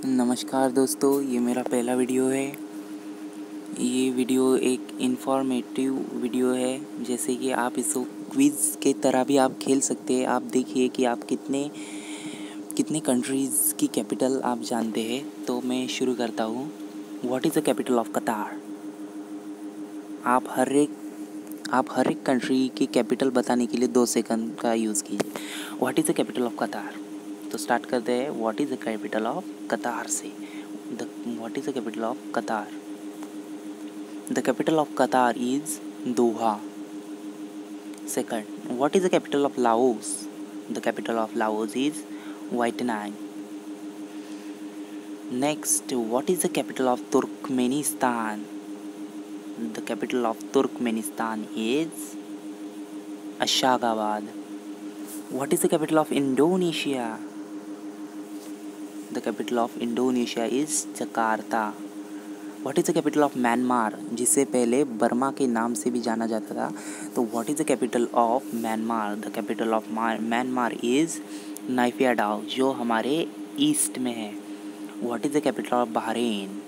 नमस्कार दोस्तों, ये मेरा पहला वीडियो है। ये वीडियो एक इन्फॉर्मेटिव वीडियो है, जैसे कि आप इसको क्विज़ के तरह भी आप खेल सकते हैं। आप देखिए कि आप कितने कितने कंट्रीज़ की कैपिटल आप जानते हैं। तो मैं शुरू करता हूँ। What is the capital of कतार? आप हर एक कंट्री की कैपिटल बताने के लिए 2 सेकंड का यूज़ कीजिए। What is the capital of Qatar? तो स्टार्ट करते हैं। What is the capital of Qatar से। What is the capital of Qatar? The capital of Qatar is Doha. Second, what is the capital of Laos? The capital of Laos is Vientiane. Next, what is the capital of Turkmenistan? The capital of Turkmenistan is Ashgabat. What is the capital of Indonesia? The capital of Indonesia is Jakarta. What is the capital of Myanmar, जिसे पहले Burma के नाम से भी जाना जाता था? तो what is the capital of Myanmar? The capital of Myanmar is Naypyidaw, जो हमारे ईस्ट में है। What is the capital of Bahrain?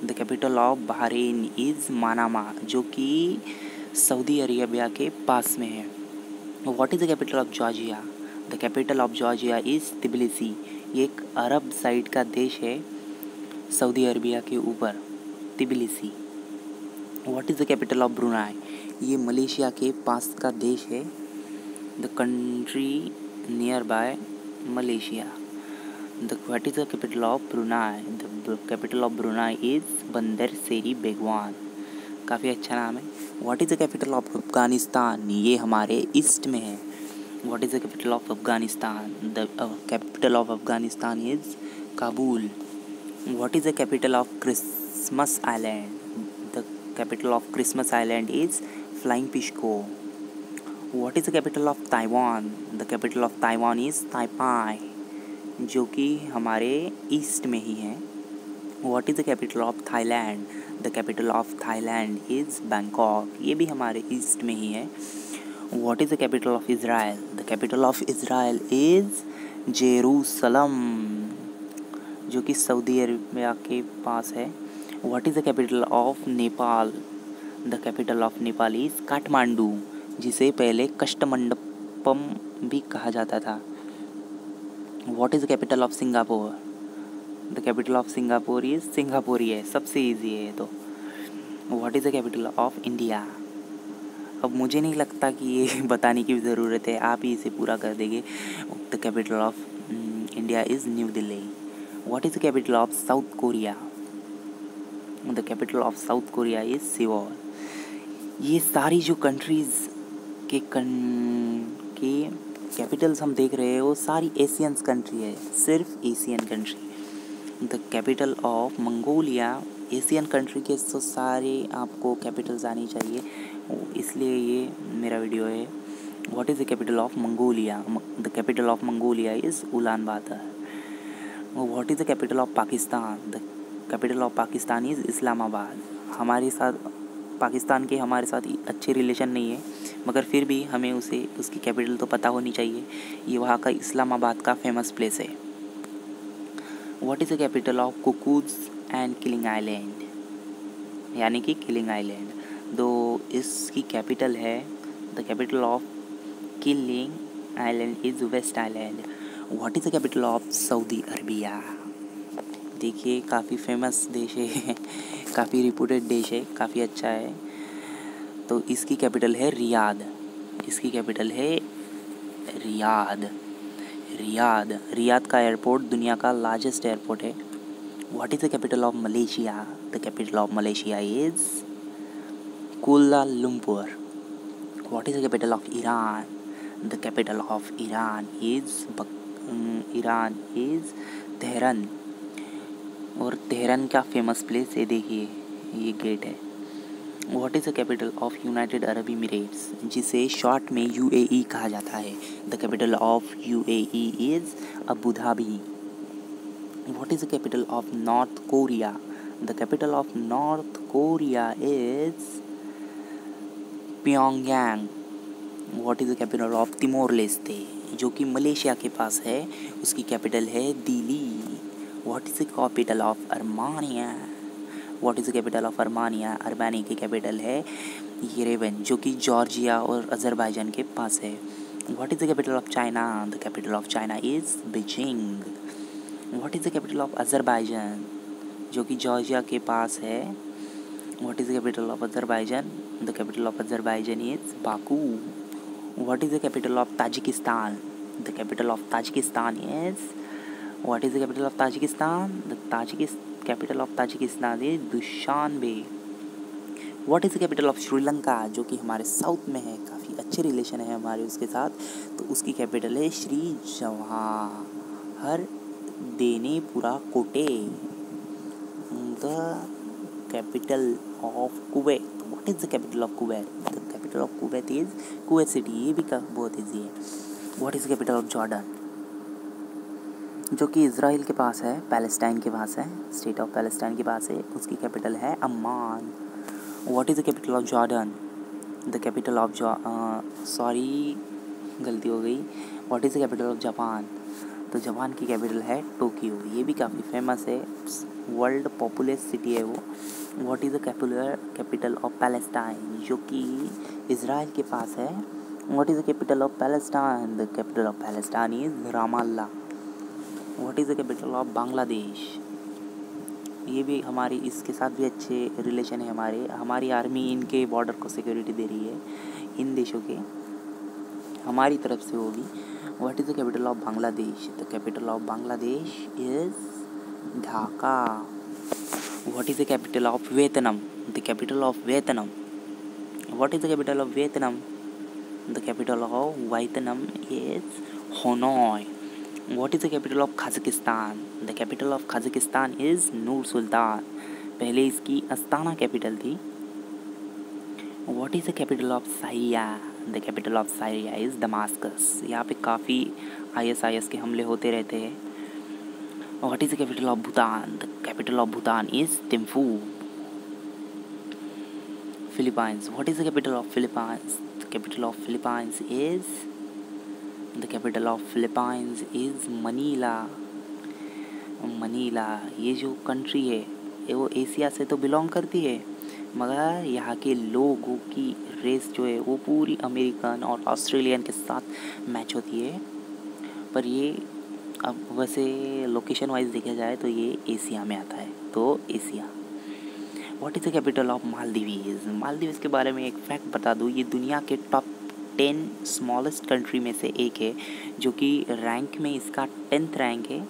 The capital of Bahrain is Manama, जो कि सऊदी अरेबिया के पास में है। What is the capital of Georgia? The capital of Georgia is Tbilisi. ये एक अरब साइड का देश है, सऊदी अरेबिया के ऊपर, Tbilisi. What is the capital of Brunei? ये मलेशिया के पास का देश है। The country near by Malaysia. What is the capital of Brunei? The capital of Brunei is बंदर सेरी बेगवान। काफ़ी अच्छा नाम है। What is the capital of Afghanistan? ये हमारे ईस्ट में है। What is the capital of Afghanistan? The capital of Afghanistan is Kabul. What is the capital of Christmas Island? The capital of Christmas Island is Flying Fish Cove. What is the capital of Taiwan? The capital of Taiwan is Taipei, जो कि हमारे east में ही है। What is the capital of Thailand? The capital of Thailand is Bangkok. ये भी हमारे east में ही है। What is the capital of Israel? The capital of Israel is Jerusalem, जो कि सऊदी अरेबिया के पास है। What is the capital of Nepal? The capital of Nepal is Kathmandu, जिसे पहले कष्टमंडपम भी कहा जाता था। What is the capital of Singapore? The capital of Singapore is Singapore ही है, सबसे ईजी है ये तो। What is the capital of India? अब मुझे नहीं लगता कि ये बताने की ज़रूरत है, आप ही इसे पूरा कर देंगे। The capital of India is new Delhi. What is the capital of South Korea? The capital of South Korea is Seoul. ये सारी जो कंट्रीज़ के कैपिटल्स हम देख रहे हैं वो सारी एशियन कंट्री है, सिर्फ Asian country. The capital of Mongolia, Asian country के तो सारे आपको कैपिटल्स आनी चाहिए, इसलिए ये मेरा वीडियो है। What is the capital of Mongolia? The capital of Mongolia is Ulaanbaatar. What is the capital of Pakistan? The capital of Pakistan is Islamabad. हमारे साथ पाकिस्तान के हमारे साथ अच्छे रिलेशन नहीं है, मगर फिर भी हमें उसकी कैपिटल तो पता होनी चाहिए। ये वहाँ का इस्लामाबाद का फेमस प्लेस है। What is the capital of Cocos and Keeling Island? यानी कि किलिंग आइलैंड, दो इसकी कैपिटल है। The capital of Keeling Island is West Island. What is the capital of Saudi Arabia? देखिए, काफ़ी फेमस देश है, काफ़ी रिपूटेड देश है, काफ़ी अच्छा है। तो इसकी कैपिटल है रियाद। इसकी कैपिटल है रियाद। रियाद का एयरपोर्ट दुनिया का लार्जेस्ट एयरपोर्ट है। What is the capital of Malaysia? The capital of Malaysia is Kuala Lumpur. What is the capital of Iran? The capital of Iran is Tehran. और Tehran का famous place है, देखिए ये gate है। What is the capital of United Arab emirates, जिसे short में UAE कहा जाता है? The capital of UAE is Abu Dhabi. What is the capital of North Korea? The capital of North Korea is Pyongyang. What is the capital of Timor Leste, जो कि Malaysia के पास है, उसकी कैपिटल है Dili. What is the capital of Armenia? What is the capital of Armenia? Armenia की capital है Yerevan, जो कि जॉर्जिया और अज़रबैजान के पास है। What is the capital of China? The capital of China is Beijing. What is the capital of Azerbaijan? जो कि जॉर्जिया के पास है। What is the capital of Azerbaijan? The capital of Azerbaijan is Baku. What is the capital of Tajikistan? The capital of Tajikistan is, what is the capital of Tajikistan? The capital of Tajikistan is Dushanbe. What is the capital of Sri Lanka? जो कि हमारे south में है, काफ़ी अच्छे relation है हमारे उसके साथ, तो उसकी कैपिटल है श्री जवाहर देनेपुरा कोटे। The capital of Kuwait, what is the capital of Kuwait? The capital of Kuwait is Kuwait city. ये भी बहुत ईजी है। What is the capital of Jordan? जो कि इज़राइल के पास है, पैलेस्टाइन के पास है, स्टेट ऑफ पैलेस्टाइन के पास है, उसकी कैपिटल है Amman. What is the capital of Jordan? The capital of sorry गलती हो गई। What is the capital of Japan? तो जापान की कैपिटल है टोक्यो। ये भी काफ़ी फेमस है, वर्ल्ड पॉपुलस सिटी है वो। What is the capital of Palestine? जो कि इज़राइल के पास है। What is the capital of Palestine? The capital of Palestine is Ramallah. What is the capital of Bangladesh? ये भी हमारी इसके साथ भी अच्छे रिलेशन है हमारी आर्मी इनके बॉर्डर को सिक्योरिटी दे रही है, इन देशों के हमारी तरफ से होगी। What is the capital of Bangladesh? The capital of Bangladesh is Dhaka. What is the capital of Vietnam? The capital of Vietnam, what is the capital of Vietnam? The capital of Vietnam is Hanoi. What is the capital of Kazakhstan? The capital of Kazakhstan is नूर सुल्तान। पहले इसकी Astana capital थी। What is the capital of Syria? The capital of Syria is Damascus। यहाँ पे काफ़ी ISIS के हमले होते रहते हैं। What is the capital of Bhutan? The capital of Bhutan is Thimphu। Philippines, what is the capital of Philippines? The capital of Philippines is, the capital of Philippines is Manila. Manila ये जो country है ये वो Asia से तो belong करती है, मगर यहाँ के लोगों की रेस जो है वो पूरी अमेरिकन और ऑस्ट्रेलियन के साथ मैच होती है। पर ये अब वैसे लोकेशन वाइज देखा जाए तो ये एशिया में आता है, तो Asia. What is the capital of Maldives? Maldives के बारे में एक फैक्ट बता दूँ, ये दुनिया के टॉप 10 स्मॉलेस्ट कंट्री में से एक है, जो कि रैंक में इसका 10th रैंक है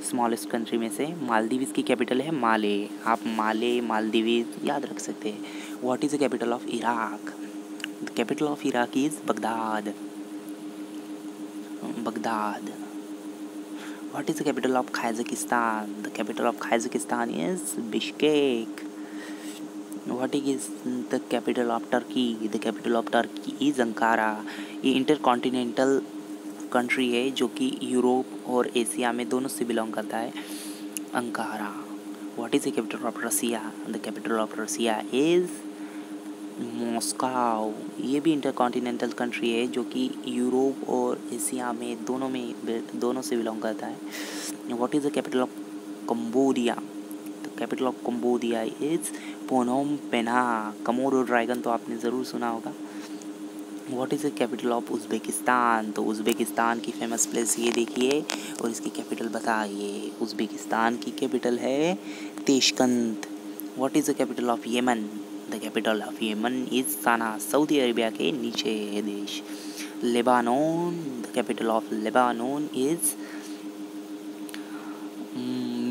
स्मॉलेस्ट कंट्री में से। मालदीव्स की कैपिटल है माले। आप माले, मालदीव्स याद रख सकते हैं। What is the capital of Iraq? The capital of Iraq is Baghdad. Baghdad. What is the capital of Kazakhstan? The capital of Kazakhstan is Bishkek. What is the capital of Turkey? The capital of Turkey is Ankara। ये intercontinental country है जो कि Europe और Asia में दोनों से belong करता है। Ankara. What is the capital of Russia? The capital of Russia is Moscow. ये भी इंटरकॉन्टिनेंटल कंट्री है जो कि यूरोप और एशिया में दोनों से बिलोंग करता है। What is the capital of Cambodia? The capital of Cambodia is Phnom Penh. Komodo dragon तो आपने ज़रूर सुना होगा। What is the capital of Uzbekistan? तो उज़्बेकिस्तान की फेमस प्लेस ये देखिए और इसकी कैपिटल बताइए। उज़्बेकिस्तान की कैपिटल है Tashkent. What is the capital of Yemen? The capital of Yemen is Sanaa. Saudi Arabia के नीचे है देश। Lebanon, the capital of Lebanon is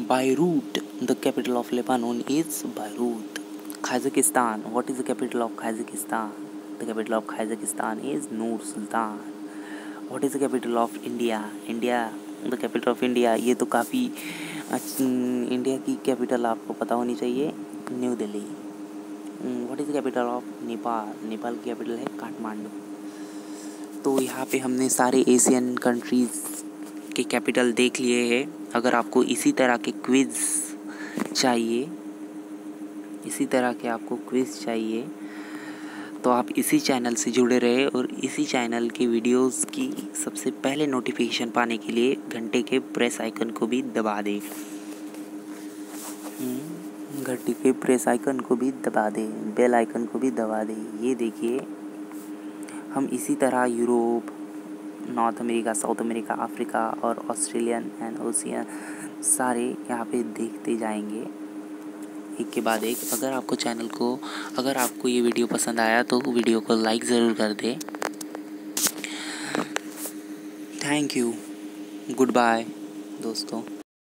Beirut। The capital of Lebanon is Beirut। Kazakhstan, what is the capital of Kazakhstan? The capital of Kazakhstan is Nur Sultan। What is the capital of India? The capital of India, ये तो काफ़ी India की capital आपको पता होनी चाहिए, new Delhi. What is the capital of Nepal? Nepal की capital है काठमांडू। तो यहाँ पे हमने सारे एशियन कंट्रीज़ के कैपिटल देख लिए हैं। अगर आपको इसी तरह के क्विज़ चाहिए तो आप इसी चैनल से जुड़े रहे और इसी चैनल के वीडियोस की सबसे पहले नोटिफिकेशन पाने के लिए घंटे के प्रेस आइकन को भी दबा दें। घंटी के प्रेस आइकन को भी दबा दे, बेल आइकन को भी दबा दे। ये देखिए हम इसी तरह Europe, north America, south America, Africa और ऑस्ट्रेलियन एंड ओशियन सारे यहाँ पे देखते जाएंगे एक के बाद एक। अगर आपको ये वीडियो पसंद आया तो वीडियो को लाइक ज़रूर कर दें। थैंक यू, गुड बाय दोस्तों।